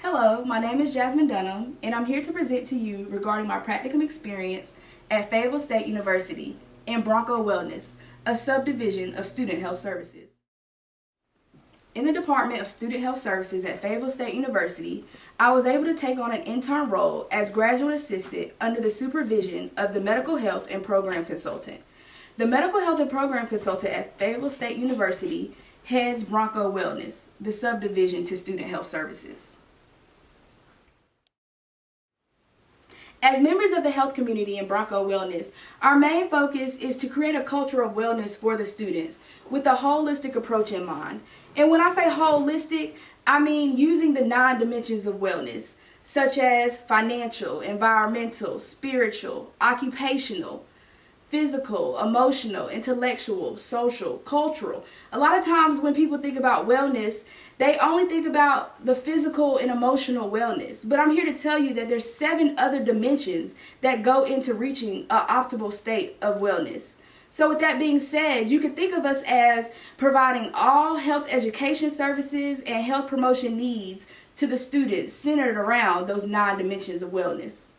Hello, my name is Jasmine Dunham, and I'm here to present to you regarding my practicum experience at Fayetteville State University in Bronco Wellness, a subdivision of Student Health Services. In the Department of Student Health Services at Fayetteville State University, I was able to take on an intern role as graduate assistant under the supervision of the Medical Health and Program Consultant. The Medical Health and Program Consultant at Fayetteville State University heads Bronco Wellness, the subdivision to Student Health Services. As members of the health community in Bronco Wellness, our main focus is to create a culture of wellness for the students with a holistic approach in mind. And when I say holistic, I mean using the 9 dimensions of wellness, such as financial, environmental, spiritual, occupational, physical, emotional, intellectual, social, cultural. A lot of times when people think about wellness, they only think about the physical and emotional wellness. But I'm here to tell you that there's 7 other dimensions that go into reaching an optimal state of wellness. So with that being said, you can think of us as providing all health education services and health promotion needs to the students centered around those 9 dimensions of wellness.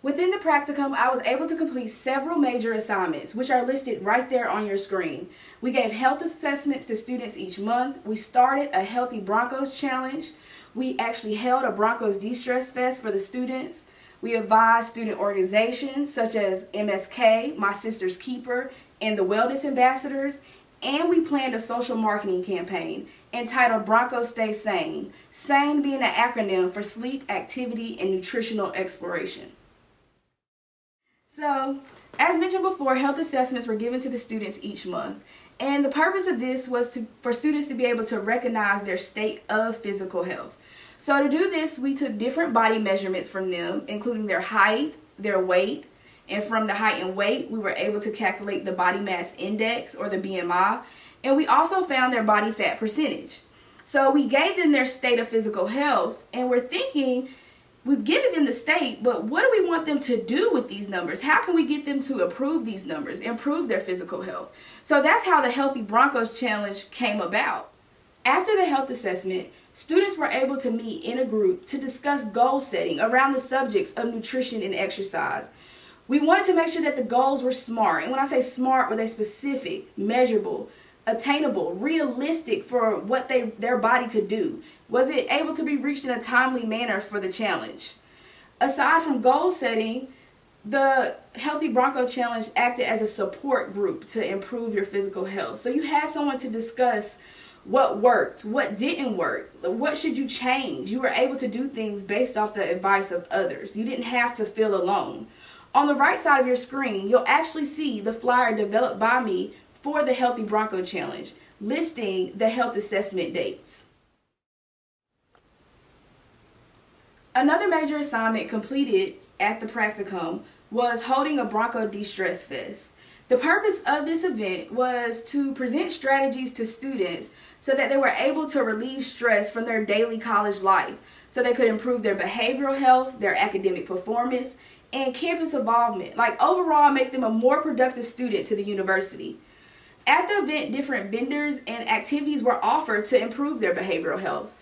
Within the practicum, I was able to complete several major assignments, which are listed right there on your screen. We gave health assessments to students each month. We started a Healthy Broncos Challenge. We actually held a Broncos De-Stress Fest for the students. We advised student organizations such as MSK, My Sister's Keeper, and the Wellness Ambassadors. And we planned a social marketing campaign entitled Broncos Stay Sane, SANE being an acronym for Sleep, Activity, and Nutritional Exploration. So, as mentioned before, health assessments were given to the students each month. And the purpose of this was for students to be able to recognize their state of physical health. So to do this, we took different body measurements from them, including their height, their weight, and from the height and weight, we were able to calculate the body mass index, or the BMI, and we also found their body fat percentage. So we gave them their state of physical health, and we're thinking, we've given them the state, but what do we want them to do with these numbers? How can we get them to improve these numbers, improve their physical health? So that's how the Healthy Broncos Challenge came about. After the health assessment, students were able to meet in a group to discuss goal setting around the subjects of nutrition and exercise. We wanted to make sure that the goals were SMART, and when I say SMART, were they specific, measurable, attainable, realistic for what their body could do? Was it able to be reached in a timely manner for the challenge? Aside from goal setting, the Healthy Bronco Challenge acted as a support group to improve your physical health. So you had someone to discuss what worked, what didn't work, what should you change. You were able to do things based off the advice of others. You didn't have to feel alone. On the right side of your screen, you'll actually see the flyer developed by me for the Healthy Bronco Challenge, listing the health assessment dates. Another major assignment completed at the practicum was holding a Bronco De-Stress Fest. The purpose of this event was to present strategies to students so that they were able to relieve stress from their daily college life, so they could improve their behavioral health, their academic performance, and campus involvement, like overall make them a more productive student to the university. At the event, different vendors and activities were offered to improve their behavioral health.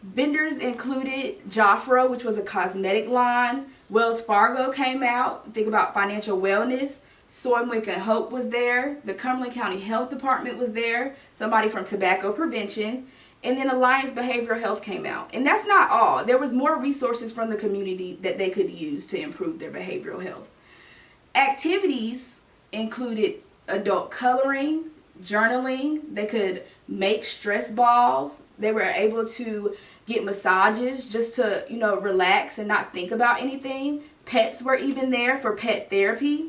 Vendors included Jafra, which was a cosmetic line. Wells Fargo came out. Think about financial wellness. Soymwick and Hope was there. The Cumberland County Health Department was there. Somebody from Tobacco Prevention. And then Alliance Behavioral Health came out. And that's not all. There was more resources from the community that they could use to improve their behavioral health. Activities included adult coloring, journaling. They could make stress balls. They were able to get massages just to, relax and not think about anything. Pets were even there for pet therapy.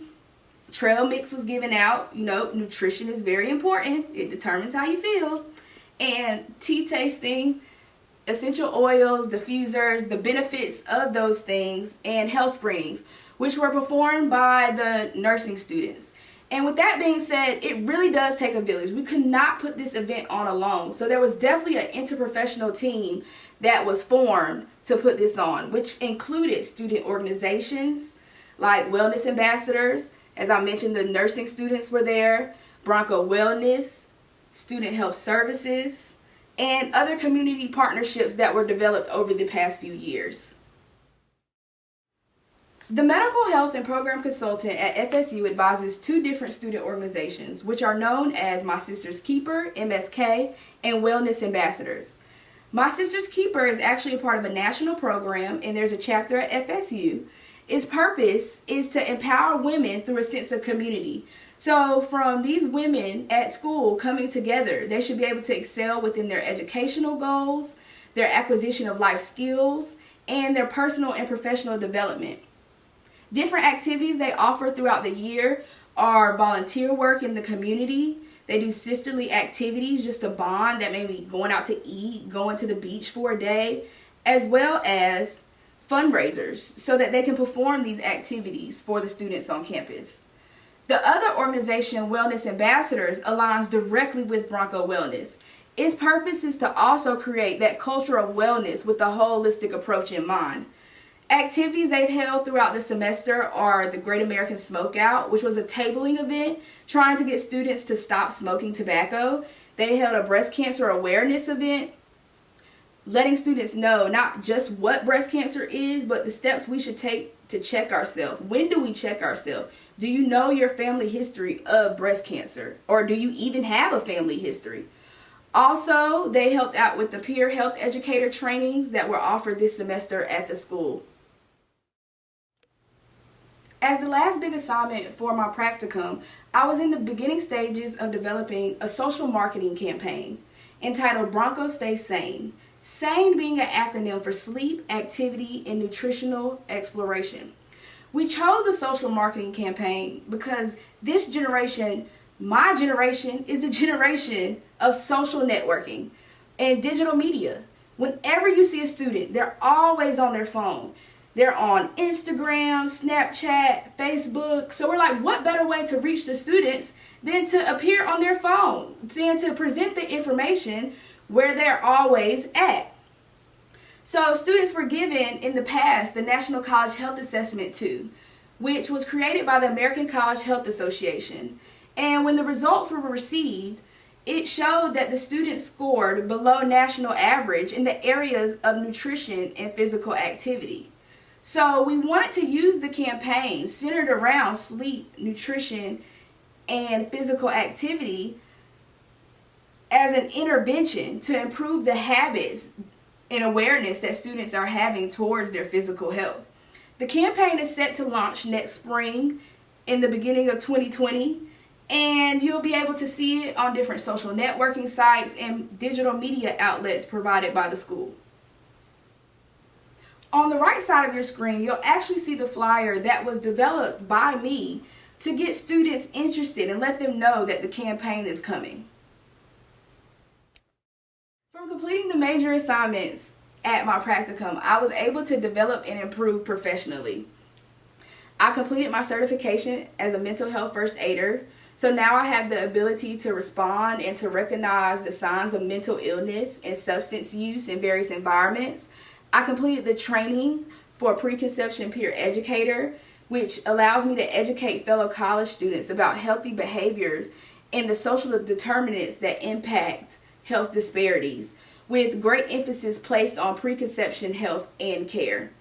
Trail mix was given out. Nutrition is very important. It determines how you feel. And tea tasting, essential oils, diffusers, the benefits of those things, and health screenings, which were performed by the nursing students. And with that being said, it really does take a village. We could not put this event on alone. So there was definitely an interprofessional team that was formed to put this on, which included student organizations like Wellness Ambassadors. As I mentioned, the nursing students were there, Bronco Wellness, Student Health Services, and other community partnerships that were developed over the past few years. The Medical Health and Program Consultant at FSU advises 2 different student organizations, which are known as My Sister's Keeper, MSK, and Wellness Ambassadors. My Sister's Keeper is actually a part of a national program, and there's a chapter at FSU. Its purpose is to empower women through a sense of community. So from these women at school coming together, they should be able to excel within their educational goals, their acquisition of life skills, and their personal and professional development. Different activities they offer throughout the year are volunteer work in the community. They do sisterly activities just to bond, that may be going out to eat, going to the beach for a day, as well as fundraisers so that they can perform these activities for the students on campus. The other organization, Wellness Ambassadors, aligns directly with Bronco Wellness. Its purpose is to also create that culture of wellness with a holistic approach in mind. Activities they've held throughout the semester are the Great American Smokeout, which was a tabling event trying to get students to stop smoking tobacco. They held a breast cancer awareness event, letting students know not just what breast cancer is, but the steps we should take to check ourselves. When do we check ourselves? Do you know your family history of breast cancer? Or do you even have a family history? Also, they helped out with the peer health educator trainings that were offered this semester at the school. As the last big assignment for my practicum, I was in the beginning stages of developing a social marketing campaign entitled Bronco Stay Sane. SANE being an acronym for Sleep, Activity, and Nutritional Exploration. We chose a social marketing campaign because this generation, my generation, is the generation of social networking and digital media. Whenever you see a student, they're always on their phone. They're on Instagram, Snapchat, Facebook. So we're like, what better way to reach the students than to appear on their phone, than to present the information where they're always at. So students were given in the past the National College Health Assessment 2, which was created by the American College Health Association. And when the results were received, it showed that the students scored below national average in the areas of nutrition and physical activity. So we wanted to use the campaign centered around sleep, nutrition, and physical activity as an intervention to improve the habits and awareness that students are having towards their physical health. The campaign is set to launch next spring in the beginning of 2020, and you'll be able to see it on different social networking sites and digital media outlets provided by the school. On the right side of your screen, you'll actually see the flyer that was developed by me to get students interested and let them know that the campaign is coming. From completing the major assignments at my practicum, I was able to develop and improve professionally. I completed my certification as a mental health first aider, so now I have the ability to respond and to recognize the signs of mental illness and substance use in various environments. I completed the training for a preconception peer educator, which allows me to educate fellow college students about healthy behaviors and the social determinants that impact health disparities, with great emphasis placed on preconception health and care.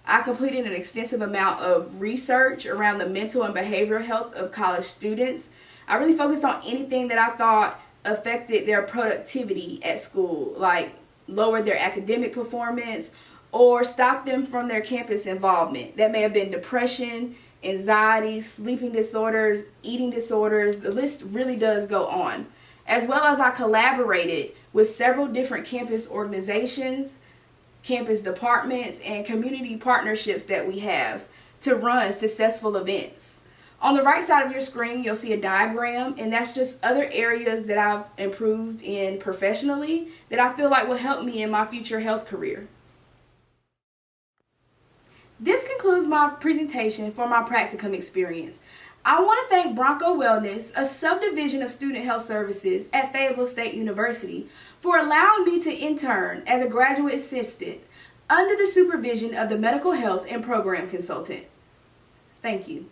I completed an extensive amount of research around the mental and behavioral health of college students. I really focused on anything that I thought affected their productivity at school, like lowered their academic performance or stopped them from their campus involvement. That may have been depression, anxiety, sleeping disorders, eating disorders. The list really does go on. As well as I collaborated with several different campus organizations, campus departments, and community partnerships that we have to run successful events. On the right side of your screen, you'll see a diagram, and that's just other areas that I've improved in professionally that I feel like will help me in my future health career. This concludes my presentation for my practicum experience. I want to thank Bronco Wellness, a subdivision of Student Health Services at Fayetteville State University, for allowing me to intern as a graduate assistant under the supervision of the Medical Health and Program Consultant. Thank you.